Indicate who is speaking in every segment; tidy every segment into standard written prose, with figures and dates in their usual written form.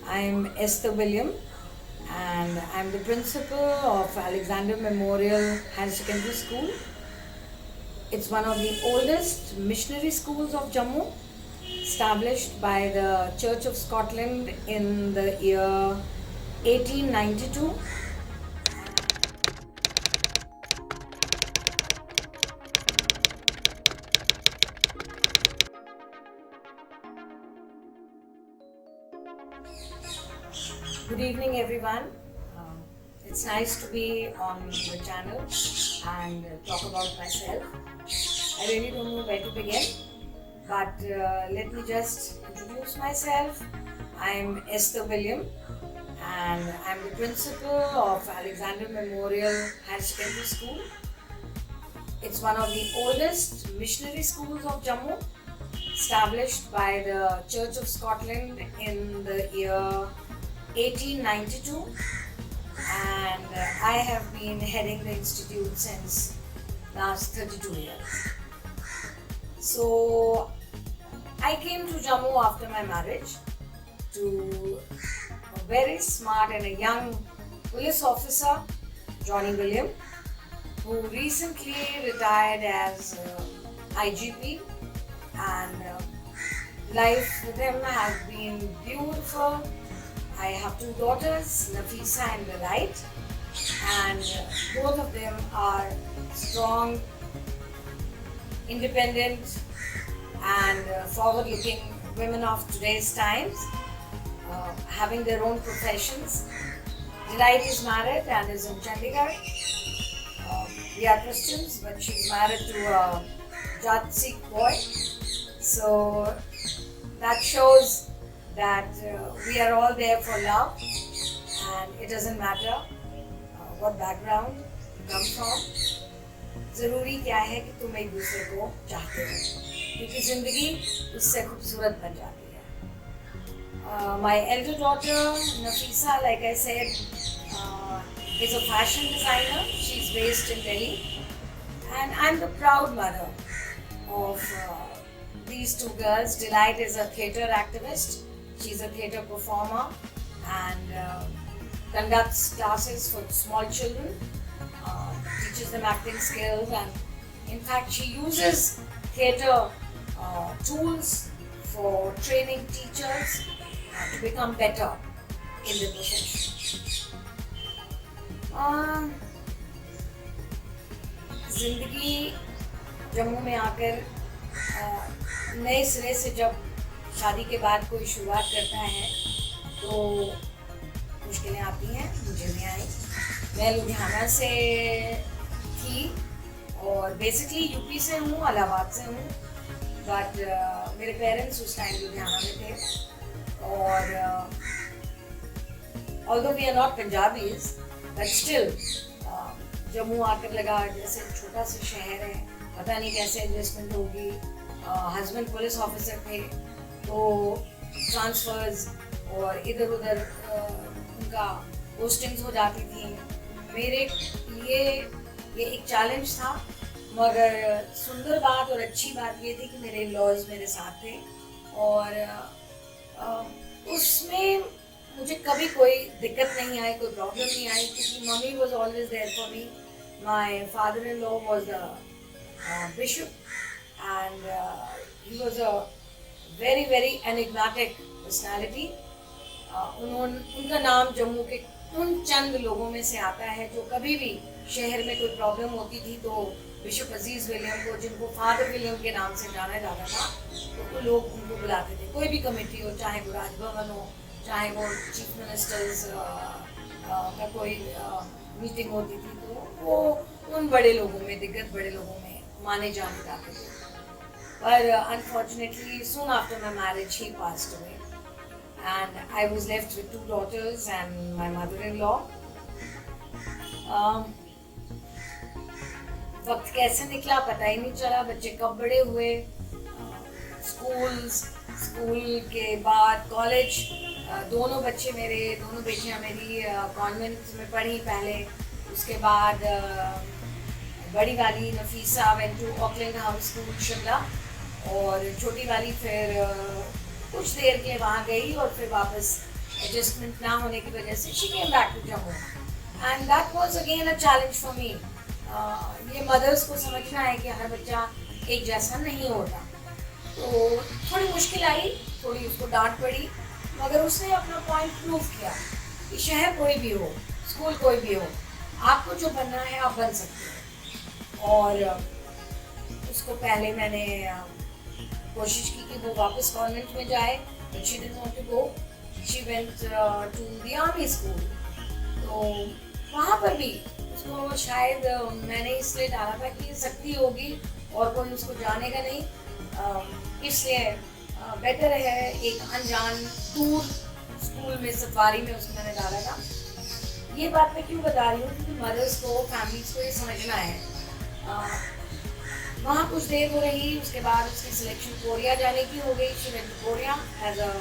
Speaker 1: I'm Esther William and I'm the principal of Alexander Memorial Higher Secondary School. It's one of the oldest missionary schools of Jammu, established by the Church of Scotland in the year 1892. Good evening, everyone. Um, it's nice to be on the channel and talk about myself. I really don't know where to begin, but let me just introduce myself. I'm Esther William, and I'm the principal of Alexander Memorial Higher Secondary School. It's one of the oldest missionary schools of Jammu, established by the Church of Scotland in the year 1892, and I have been heading the institute since last 32 years. So I came to Jammu after my marriage to a very smart and a young police officer, Johnny William, who recently retired as IGP, and life with him has been beautiful. I have two daughters, Nafisa and Delight, and both of them are strong, independent, and forward-looking women of today's times, having their own professions. Delight is married and is in Chandigarh. We are Christians, but she's married to a Jat Sikh boy. So that shows that we are all there for love, and it doesn't matter what background you come from. ज़रूरी क्या है कि तुम एक दूसरे को चाहते हो, क्योंकि ज़िंदगी उससे खूबसूरत बन जाती है. My elder daughter Nafisa, like I said, is a fashion designer. She's based in Delhi, and I'm the proud mother of these two girls. Delight is a theatre activist. She's a theatre performer and conducts classes for small children, teaches them acting skills, and in fact she uses theatre tools for training teachers to become better in the profession. जिंदगी जम्मू में आकर नए सिरे से जब शादी के बाद कोई शुरुआत करता है तो मुश्किलें आती हैं. मुझे भी आई. मैं लुधियाना से थी और बेसिकली यूपी से हूँ, इलाहाबाद से हूँ, बट मेरे पेरेंट्स उस टाइम लुधियाना में थे. और although we are not Punjabis, but still Jammu आकर लगा जैसे छोटा सा शहर है, पता नहीं कैसे एडजस्टमेंट होगी. हस्बैंड पुलिस ऑफिसर थे, तो ट्रांसफर्स और इधर उधर उनका पोस्टिंग्स हो जाती थी. मेरे लिए ये एक चैलेंज था, मगर सुंदर बात और अच्छी बात ये थी कि मेरे लॉज मेरे साथ थे और उसमें मुझे कभी कोई दिक्कत नहीं आई, कोई प्रॉब्लम नहीं आई, क्योंकि mummy was always there for me. My father in law was the bishop and he was a very very enigmatic personality. उनका नाम जम्मू के उन चंद लोगों में से आता है जो कभी भी शहर में कोई प्रॉब्लम होती थी तो बिशप अजीज विलियम को, जिनको फादर विलियम के नाम से जाना जाता था, तो वो लोग उनको बुलाते थे. कोई भी कमेटी हो, चाहे वो राजभवन हो, चाहे वो चीफ मिनिस्टर्स का कोई मीटिंग होती थी, तो वो उन बड़े लोगों में, दिग्गज बड़े लोगों में माने जाने जाते थे. But unfortunately, soon after my marriage, he passed away, and I was left with two daughters and my mother-in-law. वक्त कैसे निकला पता ही नहीं चला. बच्चे कब बड़े हुए, स्कूल के बाद कॉलेज. दोनों बेटियां मेरी कॉन्वेंट में पढ़ी पहले. उसके बाद बड़ी वाली Nafisa went to Auckland House school Shimla, और छोटी वाली फिर कुछ देर के लिए वहाँ गई और फिर वापस एडजस्टमेंट ना होने की वजह से she came back to Jammu and that was again a challenge for me. ये मदर्स को समझना है कि हर बच्चा एक जैसा नहीं होता, तो थोड़ी मुश्किल आई, थोड़ी उसको डांट पड़ी, मगर उसने अपना पॉइंट प्रूव किया कि शहर कोई भी हो, स्कूल कोई भी हो, आपको जो बनना है आप बन सकते हो। और उसको पहले मैंने कोशिश की कि वो वापस कॉन्वेंट में जाए, but she didn't want to go, she went to the army school. तो वहाँ पर भी उसको शायद मैंने इसलिए डाला था कि सख्ती होगी और कोई उसको जानेगा नहीं, इसलिए बेटर है एक अनजान दूर स्कूल में, सफारी में उसको मैंने डाला था। ये बात मैं क्यों बता रही हूँ, क्योंकि मदर्स को, फैमिलीज को ये समझना है। वहाँ कुछ देर हो रही, उसके बाद उसकी सिलेक्शन कोरिया जाने की हो गई। She went to Korea as a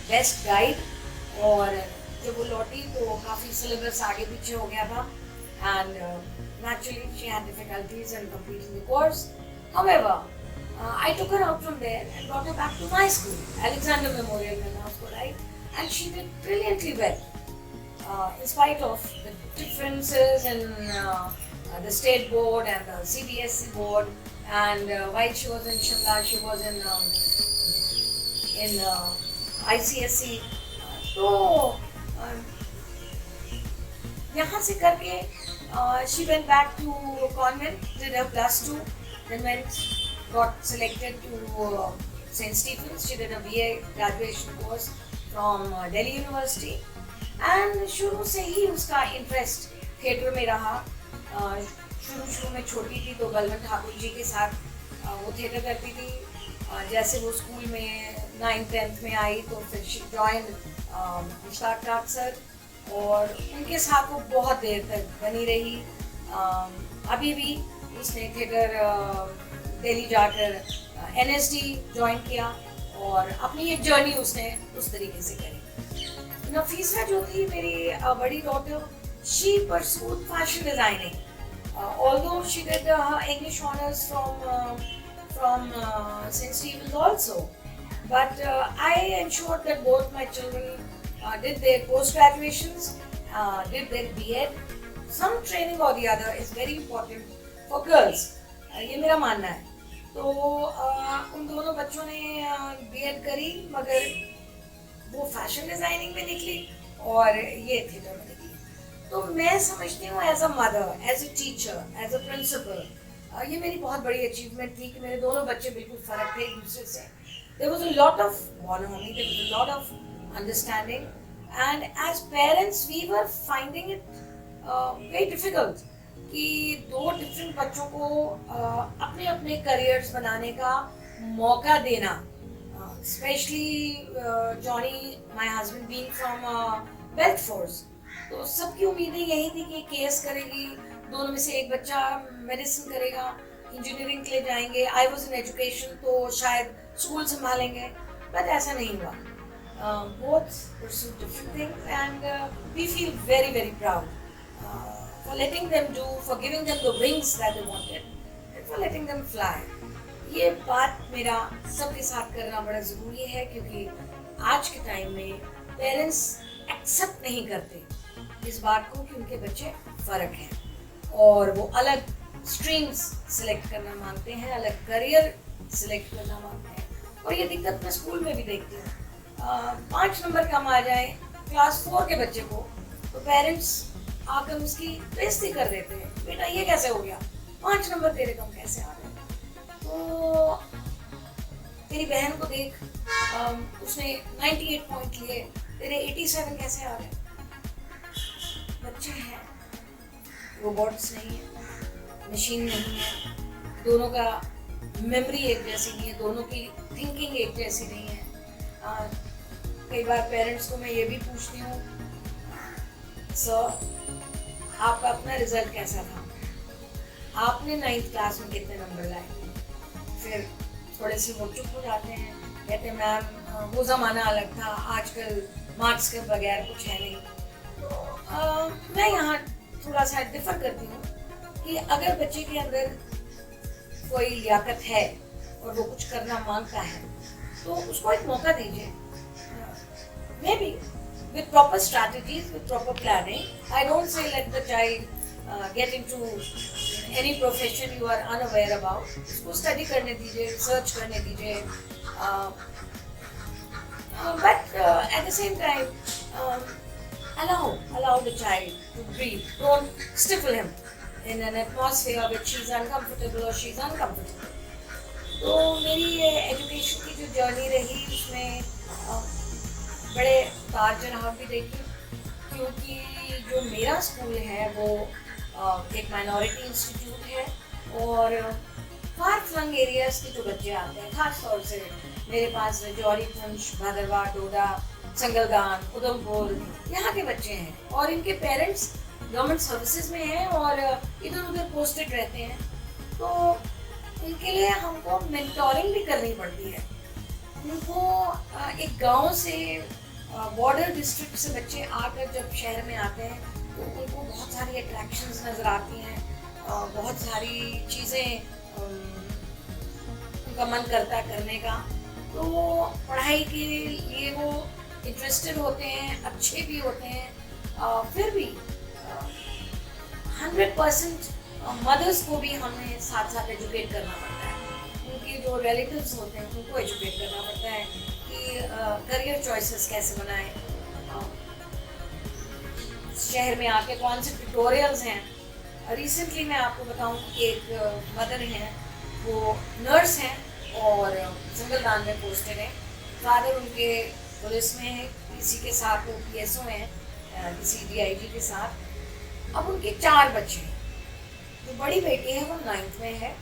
Speaker 1: best guide, और जब वो लौटी तो काफ़ी सिलेबस आगे पीछे हो गया था, and naturally she had difficulties in completing the course. However, I took her out from there and brought her back to my school, Alexander Memorial में मैं उसको लाई, and she did brilliantly well, in spite of the differences in the state board and the CBSE board, and while she was in Shimla, she was in ICSE. तो यहाँ से करके she went back to convent, did her +2, then got selected to St. Stephen's. She did a BA graduation course from Delhi University, and शुरू से ही उसका interest theatre में रहा। शुरू में छोटी थी तो बलवंत ठाकुर जी के साथ वो थिएटर करती थी। जैसे वो स्कूल में 9th-10th में आई तो फिर शी जॉइन मुश्ताक ठाक सर, और उनके साथ वो बहुत देर तक बनी रही। अभी भी उसने थिएटर दिल्ली जाकर NSD ज्वाइन किया, और अपनी एक जर्नी उसने उस तरीके से करी। नफीसा जो थी मेरी बड़ी daughter, she pursued fashion designing, although she did her English honors from St. Stephen's also, but I ensured that both my children did their post-graduations, did their B.Ed. Some training or the other is very important for girls. ये मेरा मानना है। तो उन दोनों बच्चों ने B.Ed करी, मगर वो फैशन डिजाइनिंग में निकली और ये थिएटर में निकली। तो मैं समझती हूँ as a mother, as a teacher, as a principal, ये मेरी बहुत बड़ी अचीवमेंट थी कि मेरे दोनों बच्चे बिल्कुल फर्क थे एक दूसरे से। There was a lot of bonhomie, there was a lot of understanding, and as parents we were finding it very difficult कि दो डिफरेंट बच्चों को अपने अपने करियर्स बनाने का मौका देना, specially Johnny, my husband being from belt force, तो सबकी उम्मीदें यही थी कि केस करेगी, दोनों में से एक बच्चा मेडिसिन करेगा, इंजीनियरिंग के लिए जाएंगे, आई वाज इन एजुकेशन तो शायद स्कूल संभालेंगे, बट ऐसा नहीं हुआ। Both pursue different things, and we feel very, very proud for letting them do, for giving them the wings that they wanted, and for letting them fly. ये बात मेरा सबके साथ करना बड़ा ज़रूरी है, क्योंकि आज के टाइम में पेरेंट्स एक्सेप्ट नहीं करते इस बात को कि उनके बच्चे फ़र्क हैं, और वो अलग स्ट्रीम्स सिलेक्ट करना मांगते हैं, अलग करियर सिलेक्ट करना मांगते हैं। और ये दिक्कत मैं स्कूल में भी देखती हूँ। 5 नंबर कम आ जाए क्लास 4 के बच्चे को, तो पेरेंट्स आकर उसकी बेइज्जती कर देते हैं, बेटा ये कैसे हो गया, 5 नंबर तेरे कम कैसे आ गए। तो तेरी बहन को देख, उसने 98 पॉइंट लिए, तेरे 87 कैसे आ गए। बच्चे हैं, रोबोट्स नहीं है, मशीन नहीं है, दोनों का मेमोरी एक जैसी नहीं है, दोनों की थिंकिंग एक जैसी नहीं है। कई बार पेरेंट्स को मैं ये भी पूछती हूँ, सर आपका अपना रिजल्ट कैसा था, आपने 9th क्लास में कितने नंबर लाए। फिर थोड़े से वो चुप हो जाते हैं, कहते हैं मैम वो ज़माना अलग था, आजकल मार्क्स के बगैर कुछ है नहीं। तो मैं यहाँ थोड़ा सा डिफर करती हूँ कि अगर बच्चे के अंदर कोई लियाकत है और वो कुछ करना मांगता है तो उसको एक मौका दीजिए। May be with proper strategies, with proper planning. I don't say let the child get into any profession you are unaware about. उसको study करने दीजिए, research करने दीजिए. But at the same time, allow the child to breathe. Don't stifle him in an atmosphere which she's uncomfortable or she's uncomfortable. तो मेरी ये education की जो जर्नी रही उसमें बड़े उतार चढ़ाव भी देखी, क्योंकि जो मेरा स्कूल है वो एक माइनॉरिटी इंस्टीट्यूट है और फार फ्लंग एरियाज के जो बच्चे आते हैं, खास तौर से मेरे पास रजौरी, पुंछ, भदरवा, डोडा, संगलदान, उधमपुर, यहाँ के बच्चे हैं और इनके पेरेंट्स गवर्नमेंट सर्विसेज में हैं और इधर उधर पोस्टेड रहते हैं। तो इनके लिए हमको मेंटोरिंग भी करनी पड़ती है। उनको एक गांव से बॉर्डर डिस्ट्रिक्ट से बच्चे आकर जब शहर में आते हैं तो उनको बहुत सारी अट्रैक्शंस नज़र आती हैं, बहुत सारी चीज़ें उनका मन करता है करने का। तो पढ़ाई के लिए वो इंटरेस्टेड होते हैं, अच्छे भी होते हैं, फिर भी 100% मदर्स को भी हमें साथ साथ एजुकेट करना पड़ता है। उनके जो रिलेटिव्स होते हैं उनको एजुकेट करना पड़ता है कि करियर चॉइसेस कैसे बनाएं, शहर में आके कौन से ट्यूटोरियल्स हैं। रिसेंटली मैं आपको बताऊं कि एक मदर हैं, वो नर्स हैं और संगलदान में पोस्टेड हैं। फादर उनके पुलिस में है, किसी के साथ वो PSO हैं, किसी DIG के साथ। अब उनके 4 बच्चे हैं। जो बड़ी बेटी है वो 9th में है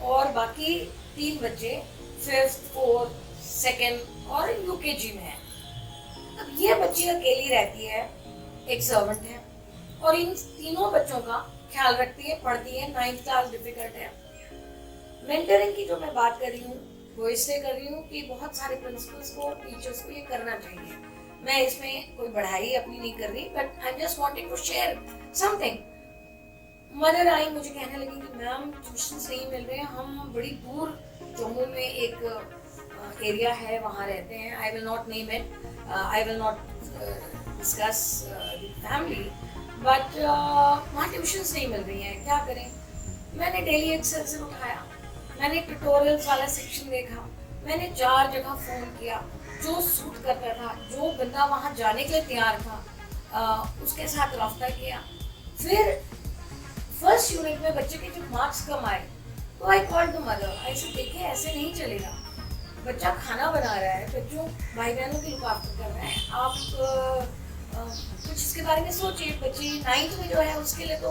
Speaker 1: और बाकी 3 बच्चे 5th, 4th, 2nd और UKG में है। अब ये बच्ची अकेली रहती है, एक सर्वेंट है और इन तीनों बच्चों का ख्याल रखती है, पढ़ती है। 9th क्लास डिफिकल्ट है। मेंटरिंग की जो मैं बात कर रही हूँ वो इसलिए कर रही हूँ कि बहुत सारे प्रिंसिपल्स को, टीचर्स को ये करना चाहिए। मैं इसमें कोई बढ़ाई अपनी नहीं कर रही, but I just wanting to share something. Mother आई मुझे कहने लगी कि मैम ट्यूशन्स नहीं मिल रहे हैं, हम बड़ी दूर जम्मू में एक एरिया है वहाँ रहते हैं। I will not name it, I will not discuss the family, but वहाँ ट्यूशन्स नहीं मिल रही हैं, क्या करें। मैंने डेली एक्सेल से उठाया, मैंने ट्यूटोरियल्स वाला सेक्शन देखा, मैंने 4 जगह फ़ोन किया, जो सूट करता था, जो बंदा वहाँ जाने के लिए तैयार था, उसके साथ रब्ता किया। फिर फर्स्ट यूनिट में बच्चे के जब मार्क्स कम आए तो आई कॉल्ड द मदर। ऐसे देखिए ऐसे नहीं चलेगा, बच्चा खाना बना रहा है, बच्चों भाई बहनों की लुक आफ्टर कर रहा है, आप कुछ इसके बारे में सोचिए। बच्ची 9th में जो है उसके लिए तो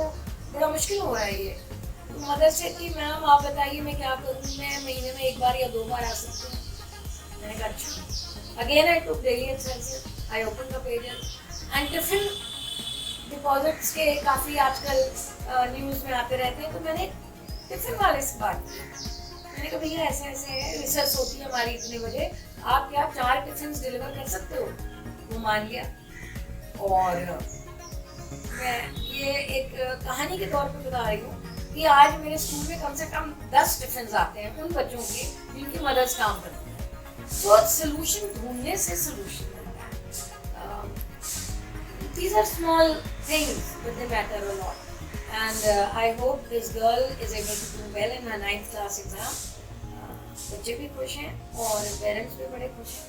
Speaker 1: बड़ा मुश्किल हो रहा है ये। तो मदर से कि मैम आप बताइए मैं क्या करूँ, मैं महीने में 1 बार या 2 बार आ सकती हूँ। मैंने कहा अच्छा। Again I took daily expenses, I open the pages and tiffin deposits के काफ़ी आजकल न्यूज़ में आते रहते हैं। तो मैंने टिफिन वाले से बात की, मैंने कहा भैया ऐसे ऐसे है, रिसर्च होती है हमारी इतने बजे, आप क्या 4 टिफिन डिलीवर कर सकते हो। वो मान लिया। और मैं ये एक कहानी के तौर पे बता रही हूँ कि आज मेरे स्कूल में कम से कम 10 टिफिन आते हैं उन बच्चों के जिनकी मदर्स काम करती हैं। तो सोल्यूशन ढूंढने से सोल्यूशन मिलता है। These are small things, but they matter a lot. And I hope this girl is able to do well in her 9th class exam. बच्चे भी खुश हैं और पेरेंट्स भी बड़े खुश हैं।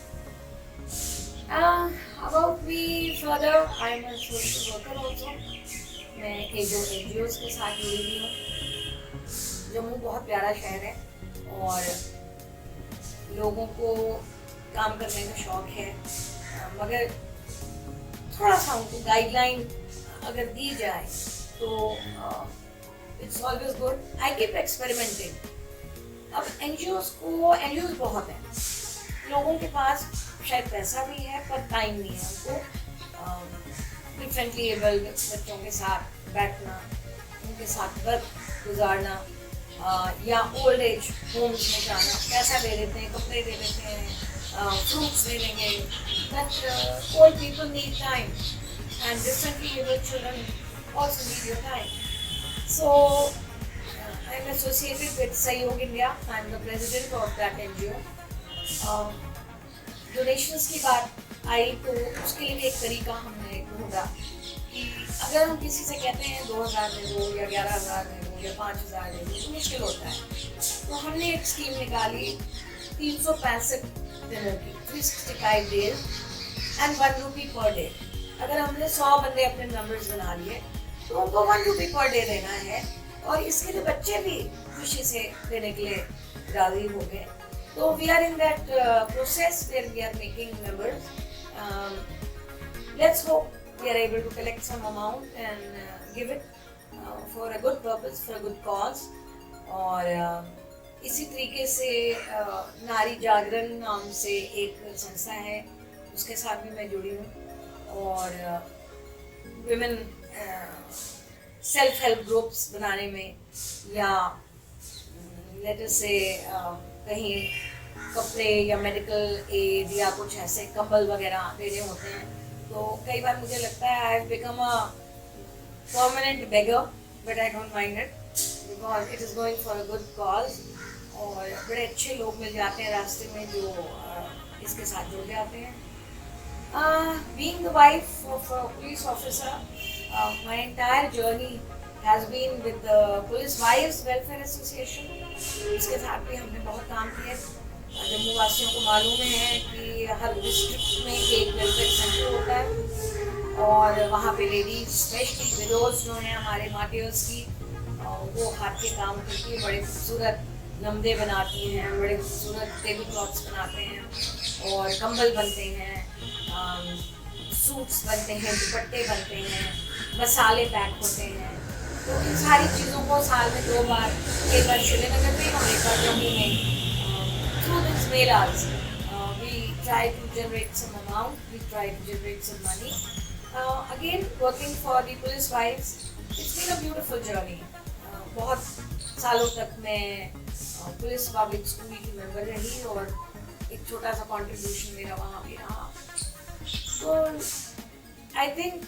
Speaker 1: About me further, I am a social worker also. मैं एक जो NGOs के साथ जुड़ी हुई हूँ। जम्मू बहुत प्यारा शहर है और लोगों को काम करने का शौक है, मगर थोड़ा सा उनको गाइडलाइन अगर दी जाए तो it's always good. I keep experimenting. अब NGOs बहुत हैं, लोगों के पास शायद पैसा भी है पर टाइम नहीं है उनको डिफरेंटली एबल्ड बच्चों के साथ बैठना, उनके साथ वक्त गुजारना, या ओल्ड एज होम्स में जाना। पैसा दे देते हैं, कपड़े दे देते हैं, फ्रूट्स दे देंगे, but old people need time and differently abled children also need your time. So I am associated with Sahyog India. I am the president of that NGO. Donations की बात आई तो उसके लिए भी एक तरीका हमने ढूंढा कि अगर हम किसी से कहते हैं 2,000 दे दो या 11,000 दे दो या 5,000 दे दो तो मुश्किल होता है। तो हमने एक स्कीम निकाली 365 दिनों की, 365 days and 1 rupee per day. अगर हमने 100 बंदे अपने नंबर्स बना लिए तो उनको 1 रुपी पर डे देना है, और इसके लिए बच्चे भी खुशी से देने के लिए राजी हो गए। तो we are in that process where we are making members. Let's hope we are able to collect some amount and give it for a good purpose, for a good cause. और इसी तरीके से नारी जागरण नाम से एक संस्था है, उसके साथ भी मैं जुड़ी हूँ, और विमेन सेल्फ हेल्प ग्रुप्स बनाने में, या लेट अस से कहीं कपड़े या मेडिकल एड या कुछ ऐसे कंबल वगैरह देने होते हैं, तो कई बार मुझे लगता है I have become a permanent beggar, but I don't mind it because it is going for a good cause. और बड़े अच्छे लोग मिल जाते हैं रास्ते में जो इसके साथ जुड़ जाते हैं। Being the wife of a police officer, my entire journey has been with the police wives welfare association. इसके साथ भी हमने बहुत काम किया। जम्मू वासियों को मालूम है कि हर डिस्ट्रिक्ट में एक वेलफेयर सेंटर होता है, और वहाँ पे लेडीज स्पेशली विडोज जो हैं हमारे मार्टियर्स की, वो हाथ के काम करती है, बड़े खूबसूरत नमदे बनाती हैं, बड़े खूबसूरत टेबल क्लॉथ्स बनाते हैं, और कंबल बनते हैं, सूट्स बनते हैं, दुपट्टे बनते हैं, मसाले पैक होते हैं। तो इन सारी चीज़ों को साल में 2 बार, एक बार श्रीनगर में और एक बार जम्मू में, through these melas, we try to generate some amount, we try to generate some money. Again, working for the police wives, it's been a beautiful journey. बहुत सालों तक मैं पुलिस पब्लिक स्कूल की मेंबर रही, और एक छोटा सा कंट्रीब्यूशन मेरा वहाँ भी रहा। तो आई थिंक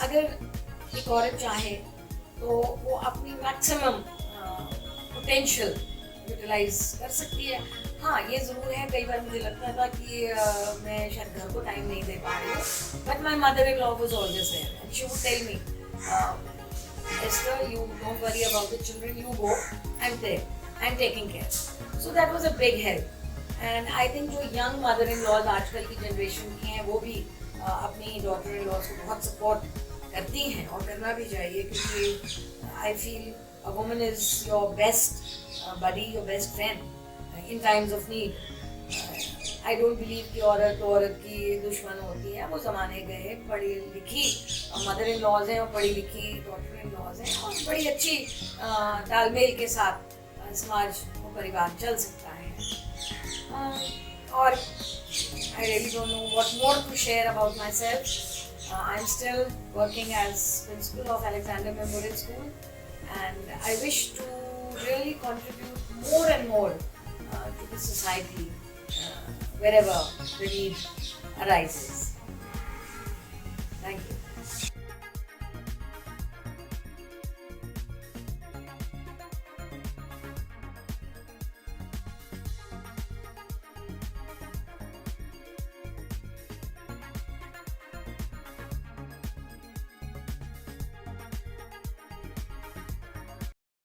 Speaker 1: अगर एक औरत चाहे तो वो अपनी मैक्सिमम पोटेंशियल यूटिलाइज कर सकती है। हाँ, ये ज़रूर है, कई बार मुझे लगता था कि मैं शायद घर को टाइम नहीं दे पा रही हूँ, but my mother in law was always there and she would tell me, Esther, you don't worry about the children, you go, I'm there, I'm taking care. So that was a big help. And I think जो young mother-in-laws आजकल की generation की हैं, वो भी अपनी daughter-in-laws को बहुत सपोर्ट करती हैं, और करना भी चाहिए, क्योंकि I feel a woman is your best buddy, your best friend in times of need. I don't believe कि औरत की दुश्मन होती है, वो ज़माने गए। पढ़ी लिखी मदर इन लॉज हैं और पढ़ी लिखी डॉटर इन लॉज हैं, और बड़ी अच्छी तालमेल के साथ समाज और परिवार चल सकता है। और I really don't know what more to share about myself. I'm still working as principal of Alexander Memorial School, and I wish to really contribute more and more to the society wherever the need arises.